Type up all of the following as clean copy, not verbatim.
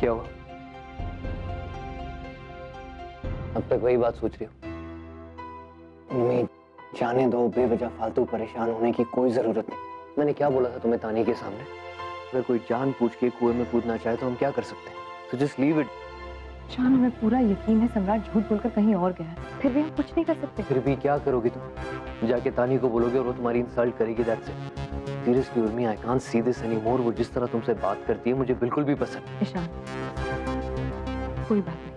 क्या हुआ? अब तक वही बात सोच रही हो? उम्मीद जाने दो, बेवजह फालतू परेशान होने की कोई जरूरत नहीं। मैंने क्या बोला था तुम्हें तानी के सामने? अगर कोई जान पूछ के कुएं में कूदना चाहे तो हम क्या कर सकते हैं? तो जस्ट लीव इट। ईशान, हमें पूरा यकीन है सम्राट झूठ बोलकर कहीं और गया है, फिर भी हम कुछ नहीं कर सकते। फिर भी क्या करोगी तुम? जाके तानी को बोलोगे और वो तुम्हारी इंसल्ट करेगी, that's it. Seriously Urmi, I can't see this anymore. वो जिस तरह तुमसे बात करती है मुझे बिल्कुल भी पसंद। ईशान, कोई बात नहीं।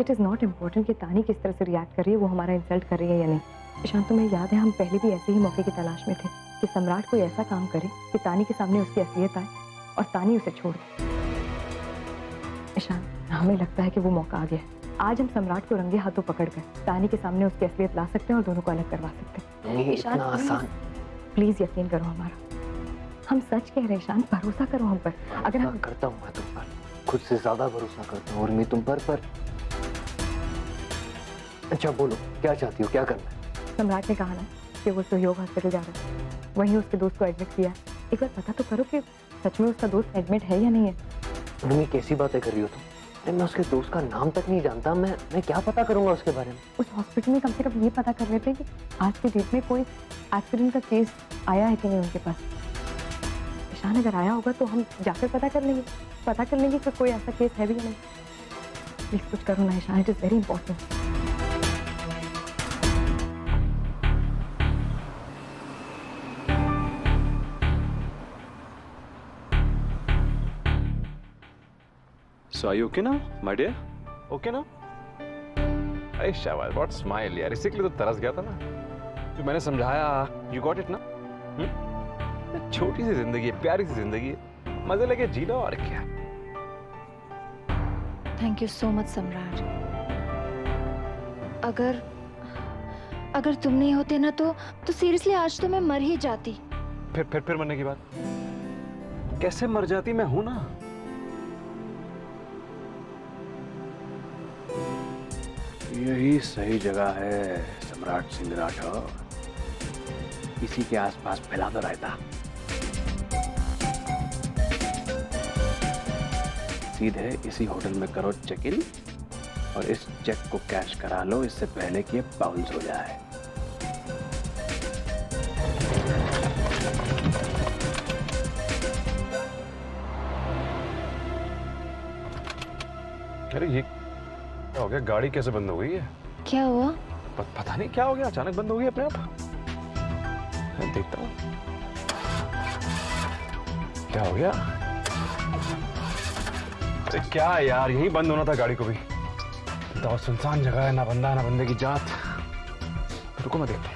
इट इज नॉट इम्पोर्टेंट कि तानी किस तरह से रिएक्ट कर रही है, वो हमारा इंसल्ट कर रही है या नहीं। ईशान, तुम्हें याद है हम पहले भी ऐसे ही मौके की तलाश में थे कि सम्राट कोई ऐसा काम करे कि तानी के सामने उसकी असलियत आए और तानी उसे छोड़ दे। ईशान, हमें लगता है कि वो मौका आ गया है। आज हम सम्राट को रंगे हाथों पकड़कर तानी के सामने उसकी असलियत ला सकते हैं और दोनों को अलग करवा सकते हैं। इतना आसान? प्लीज यकीन करो हमारा, हम सच कह रहे हैं। ईशान, भरोसा करो हम पर। अगर हम करता हूँ मैं तुम पर, खुद से ज्यादा भरोसा करता हूँ उर्मी तुम पर। अच्छा बोलो, क्या चाहती हो, क्या करना है? सम्राट ने कहा ना कि वो सहयोग हॉस्पिटल जा रहा है, वहीं उसके दोस्त को एडमिट किया। एक बार पता तो करो कि सच में उसका दोस्त एडमिट है या नहीं है। उर्मी, कैसी बातें कर रही हो तुम? मैं उसके दोस्त का नाम तक नहीं जानता। मैं क्या पता करूंगा उसके बारे में? उस हॉस्पिटल में कम से कम ये पता कर लेते कि आज की डेट में कोई एक्सीडेंट का केस आया है कि नहीं उनके पास। ईशान, अगर आया होगा तो हम जाकर पता कर लेंगे कि कोई ऐसा केस है भी या नहीं। प्लीज कुछ करो ना Ishaan, it is very important. So are you okay now, my dear? Okay now? अरे शाबाश, what smile यार, इसी के लिए तो तरस गया था ना। जो मैंने समझाया, you got it ना? छोटी सी जिंदगी है, प्यारी सी जिंदगी है, मजे लेके जी लो और क्या। थैंक यू सो मच सम्राट। अगर तुम नहीं होते ना तो सीरियसली आज तो मैं मर ही जाती। फिर मरने की बात? कैसे मर जाती? मैं हूं ना। यही सही जगह है सम्राट सिंह राठौर, इसी के आसपास फैला तो रहता। सीधे इसी होटल में करो चेक इन और इस चेक को कैश करा लो इससे पहले कि ये बाउंस हो जाए। अरे ये क्या हो गया? गाड़ी कैसे बंद हो गई है? क्या हुआ? पता नहीं क्या हो गया, अचानक बंद हो गई अपने आप। मैं देखता हूँ क्या हो गया। अरे क्या यार, यही बंद होना था गाड़ी को भी। तो सुनसान जगह है, ना बंदा ना बंदे की जात। रुको मैं देखता हूँ।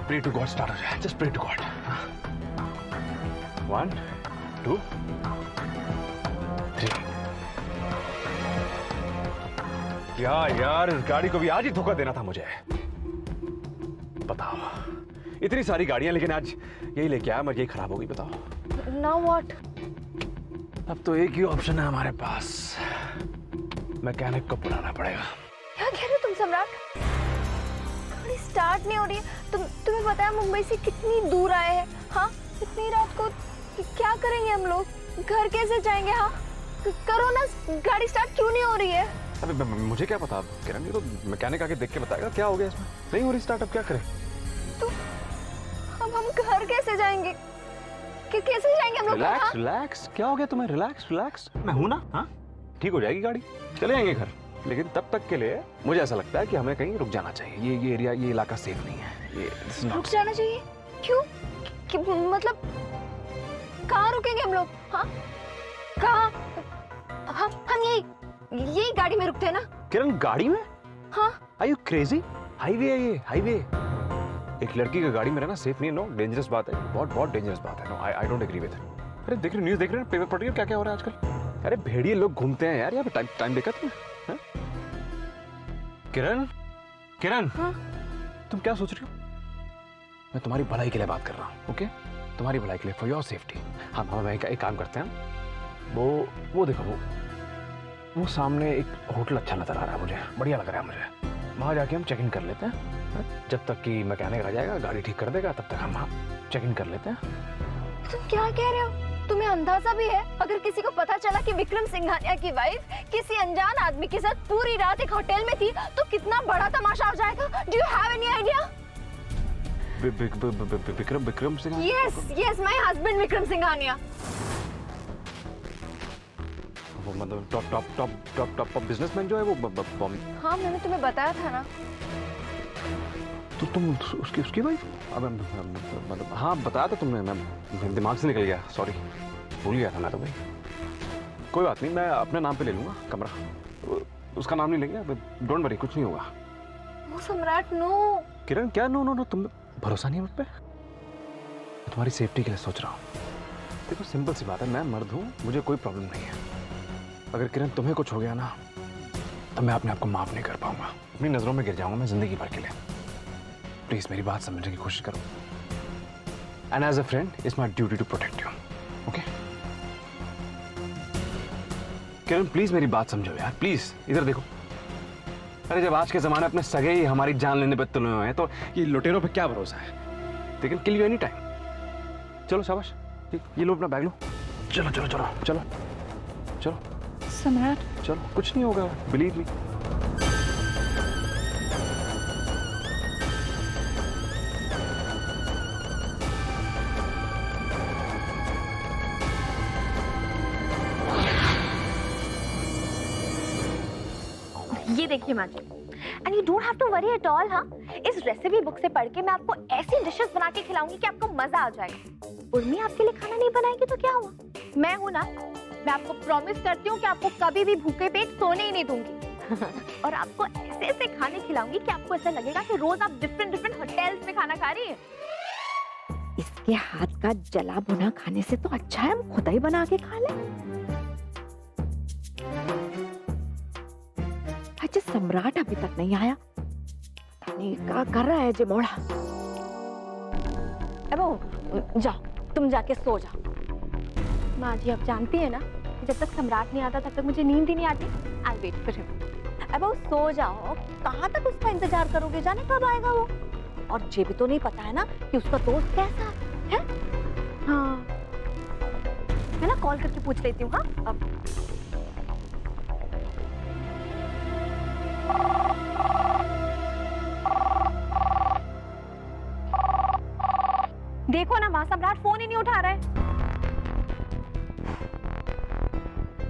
Pray to God start हो जाए, just pray to God। 1, 2, 3। क्या यार, इस गाड़ी को भी आज ही धोखा देना था मुझे। बताओ, इतनी सारी गाड़ियां लेकिन आज यही लेके आया, मैं यही खराब हो गई। बताओ Now what? अब तो एक ही ऑप्शन है हमारे पास, मैकेनिक को बुलाना पड़ेगा। क्या कह रहे हो तुम सम्राट? स्टार्ट नहीं हो रही है। तुम्हें पता है मुंबई से कितनी दूर आए हैं? हाँ, इतनी रात को क्या करेंगे हम लोग? घर कैसे जाएंगे? हाँ, करो ना, गाड़ी स्टार्ट क्यों नहीं हो रही है? अबे मुझे क्या पता किरण, ये तो मैकेनिक आके देख के बताएगा क्या हो गया इसमें। नहीं हो रही स्टार्ट, अब क्या करें? तो अब हम घर कैसे जाएंगे? कैसे जाएंगे हम लोग? रिलैक्स रिलैक्स, क्या हो गया तुम्हें? रिलैक्स रिलैक्स, मैं हूं ना। हाँ, ठीक हो जाएगी गाड़ी, चले जाएंगे घर। लेकिन तब तक के लिए मुझे ऐसा लगता है कि हमें कहीं रुक जाना चाहिए। ये एरिया, ये इलाका सेफ नहीं है। ये रुक जाना चाहिए? क्यों? मतलब कहाँ रुकेंगे हम लोग? हाँ कहाँ? हम यही गाड़ी में रुकते हैं ना? किरण गाड़ी में? हाँ। Are you crazy? हाईवे है ये, हाईवे। एक लड़की का गाड़ी में रहना सेफ नहीं है, नो, डेंजरस बात है, बहुत बहुत डेंजरस बात है। No, I don't agree with it. अरे देख रहे न्यूज़ देख रहे हैं, पेपर पढ़ रही हो क्या क्या हो रहा है आजकल? अरे भेड़िए लोग घूमते हैं यार, यहाँ पे टाइम देखा तुमने? किरण, किरण, हाँ? तुम क्या सोच रही हो? मैं तुम्हारी भलाई के लिए बात कर रहा हूँ, ओके? तुम्हारी भलाई के लिए, फॉर योर सेफ्टी। हाँ हाँ, मैं एक काम करते हैं, वो देखो, वो सामने एक होटल अच्छा नजर आ रहा है मुझे, बढ़िया लग रहा है मुझे। वहाँ जाके हम चेक इन कर लेते हैं, जब तक कि मैकेनिक आ जाएगा, गाड़ी ठीक कर देगा, तब तक हम वहाँ चेक इन कर लेते हैं। तुम क्या कह रहे हो? तुम्हें अंदाजा भी है अगर किसी को पता चला कि विक्रम सिंघानिया की वाइफ किसी अनजान आदमी के साथ पूरी रात एक होटल में थी, तो कितना बड़ा तमाशा हो जाएगा? Do you have any idea? Vikram Singh? Yes, my husband Vikram Singhania. वो मतलब टॉप बिजनेसमैन जो है वो हाँ, मैंने तुम्हें बताया था ना। तो तुम उसकी वाइफ? अब मतलब हाँ बताया था तुमने, मैं दिमाग से निकल गया, सॉरी, भूल गया था मैं तो भाई। कोई बात नहीं, मैं अपने नाम पे ले लूंगा कमरा, उसका नाम नहीं लेंगे, डोंट वरी, कुछ नहीं होगा। वो सम्राट, नो। किरण क्या नो नो नो, तुम भरोसा नहीं है मुझ पे? मैं तुम्हारी सेफ्टी के लिए सोच रहा हूँ। देखो सिंपल सी बात है, मैं मर्द हूँ, मुझे कोई प्रॉब्लम नहीं है। अगर किरण तुम्हें कुछ हो गया ना, तो मैं अपने आप को माफ नहीं कर पाऊंगा, अपनी नजरों में गिर जाऊंगा मैं जिंदगी भर के लिए। प्लीज मेरी बात समझने की कोशिश करो, and as a friend it's my duty to protect you, okay? Kiran please मेरी बात समझो यार, प्लीज इधर देखो। अरे जब आज के जमाने अपने सगे ही हमारी जान लेने पर तुले हुए हैं, तो ये लुटेरों पे क्या भरोसा है? They can kill you any time. चलो शाबाश, ठीक, ये लो अपना बैग लो, चलो चलो चलो चलो चलो। सम्राट, चलो, कुछ नहीं होगा, बिलीव मी। ये देखिए माँ जी, and you don't have to worry at all. हाँ, इस रेसिपी बुक से पढ़ के मैं आपको ऐसी डिशेस बना के खिलाऊंगी कि आपको मजा आ जाएगा। उर्मी आपके लिए खाना नहीं बनाएगी तो क्या हुआ? मैं हूं ना, मैं आपको प्रॉमिस करती हूँ कि आपको कभी भी भूखे पेट सोने ही नहीं दूंगी। और आपको ऐसे ऐसे खाने खिलाऊंगी कि आपको ऐसा लगेगा कि रोज आप डिफरेंट होटल्स में खाना खा रही हैं। इसके हाथ का जला भुना खाने से तो अच्छा है हम खुद ही बना के खा लें। अच्छा, सम्राट अभी तक नहीं आया, पता नहीं क्या कर रहा है जे मोड़ा। अब जाओ, तुम जाके सो जाओ। माँ जी, आप जानती है ना, जब तक सम्राट नहीं आता तब तक मुझे नींद ही नहीं आती। I wait for him. अब वो सो जाओ, कहाँ तक उसका इंतजार करोगे? जाने कब आएगा वो? और ये भी तो नहीं पता है ना कि उसका दोस्त कैसा है। हाँ, मैं ना कॉल करके पूछ लेती हूँ। हाँ, अब देखो ना, वहां सम्राट फोन ही नहीं उठा रहा है।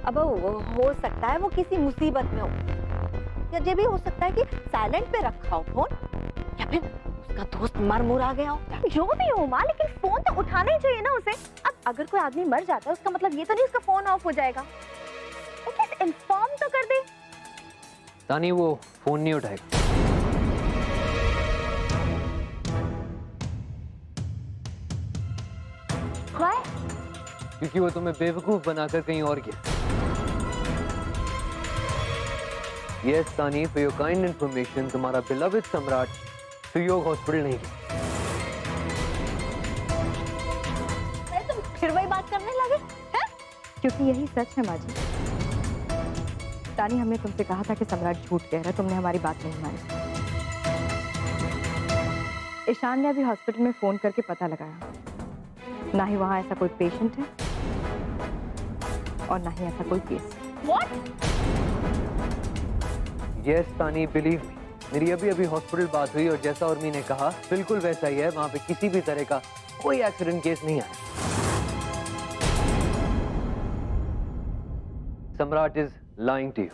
अब वो हो सकता है वो किसी मुसीबत में हो, या ये भी हो सकता है कि साइलेंट पे रखा हो फोन, या फिर उसका दोस्त मर मुरा गया हो। जो भी हो माँ, लेकिन फोन तो उठाना ही चाहिए ना उसे। अब अगर कोई आदमी मर जाता है, उसका मतलब ये तो नहीं उसका फोन ऑफ हो जाएगा। एटलीस्ट इन्फॉर्म तो कर दे। तानी वो फोन नहीं उठाएगा। Why? क्योंकि वो तुम्हें बेवकूफ बनाकर कहीं और गया। Yes, तानी, for your kind information, तुम्हारा beloved सम्राट सुयोग हॉस्पिटल नहीं गया। तुम फिर वही बात करने लगे हैं? क्योंकि यही सच है माँ जी। तानी, हमने तुमसे कहा था कि सम्राट झूठ कह रहा है, तुमने हमारी बात नहीं मानी। ईशान ने अभी हॉस्पिटल में फोन करके पता लगाया, ना ही वहां ऐसा कोई पेशेंट है और ना ही ऐसा कोई केस। What? Yes, तानी, believe me, मेरी अभी हॉस्पिटल बात हुई और जैसा उर्मी ने कहा बिल्कुल वैसा ही है। वहां पे किसी भी तरह का कोई एक्सीडेंट केस नहीं आया। सम्राट is lying to you.